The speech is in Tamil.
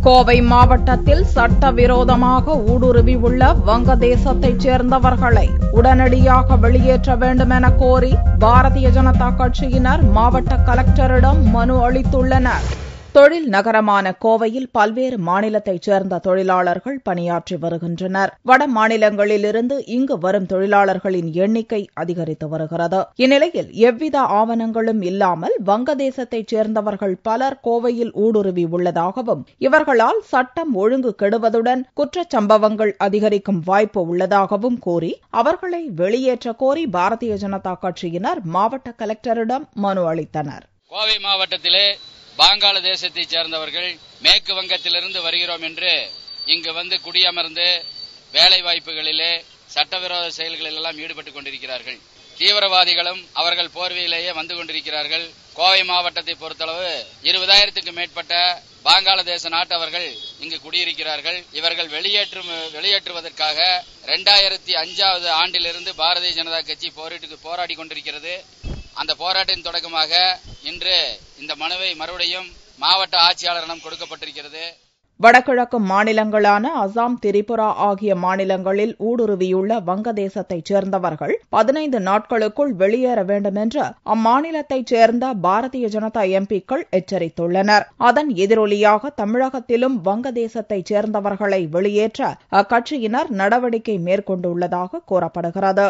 கோவை மாவட்டத்தில் சட்டவிரோதமாக ஊடுருவியுள்ள வங்கதேசத்தைச் சேர்ந்தவர்களை உடனடியாக வெளியேற்ற வேண்டும் என கோரி பாரதிய ஜனதா கட்சியினர் மாவட்ட கலெக்டரிடம் மனு அளித்துள்ளனர். தொழில் நகரமான கோவையில் பல்வேறு மாநிலத்தைச் சேர்ந்த தொழிலாளர்கள் பணியாற்றி வருகின்றனர். வட மாநிலங்களிலிருந்து இங்கு வரும் தொழிலாளர்களின் எண்ணிக்கை அதிகரித்து வருகிறது. இந்நிலையில் எவ்வித ஆவணங்களும் இல்லாமல் வங்கதேசத்தைச் சேர்ந்தவர்கள் பலர் கோவையில் ஊடுருவியுள்ளதாகவும் இவர்களால் சட்டம் ஒழுங்கு கெடுவதுடன் குற்றச்சம்பவங்கள் அதிகரிக்கும் வாய்ப்பு உள்ளதாகவும் கூறி அவர்களை வெளியேற்ற கோரி பாரதிய ஜனதா கட்சியினர் மாவட்ட கலெக்டரிடம் மனு அளித்தனர். கோவை மாவட்டத்திலே வங்காளதேசத்தைச் சேர்ந்தவர்கள் மேற்கு வங்கத்திலிருந்து வருகிறோம் என்று இங்கு வந்து குடியமர்ந்து வேலை வாய்ப்புகளிலே சட்டவிரோத செயல்களில் எல்லாம் ஈடுபட்டுக் கொண்டிருக்கிறார்கள். தீவிரவாதிகளும் அவர்கள் போர்வையிலேயே வந்து கொண்டிருக்கிறார்கள். கோவை மாவட்டத்தை பொறுத்தளவு 20,000க்கும் மேற்பட்ட வங்காளதேச நாட்டவர்கள் இங்கு குடியிருக்கிறார்கள். இவர்கள் வெளியேற்றுவதற்காக 2005 ஆண்டிலிருந்து பாரதிய ஜனதா கட்சி போராடி கொண்டிருக்கிறது. அந்த போராட்டத்தின் தொடக்கமாக இன்று இந்த மனுவை மறுபடியும் மாவட்ட ஆட்சியாளரிடம் கொடுக்கப்பட்டிருக்கிறது. வடகிழக்கு மாநிலங்களான அசாம், திரிபுரா ஆகிய மாநிலங்களில் ஊடுருவியுள்ள வங்கதேசத்தைச் சேர்ந்தவர்கள் 15 நாட்களுக்குள் வெளியேற வேண்டும் என்று அம்மாநிலத்தைச் சேர்ந்த பாரதிய ஜனதா எம்பிக்கள் எச்சரித்துள்ளனர். அதன் எதிரொலியாக தமிழகத்திலும் வங்கதேசத்தைச் சேர்ந்தவர்களை வெளியேற்ற அக்கட்சியினர் நடவடிக்கை மேற்கொண்டுள்ளதாக கூறப்படுகிறது.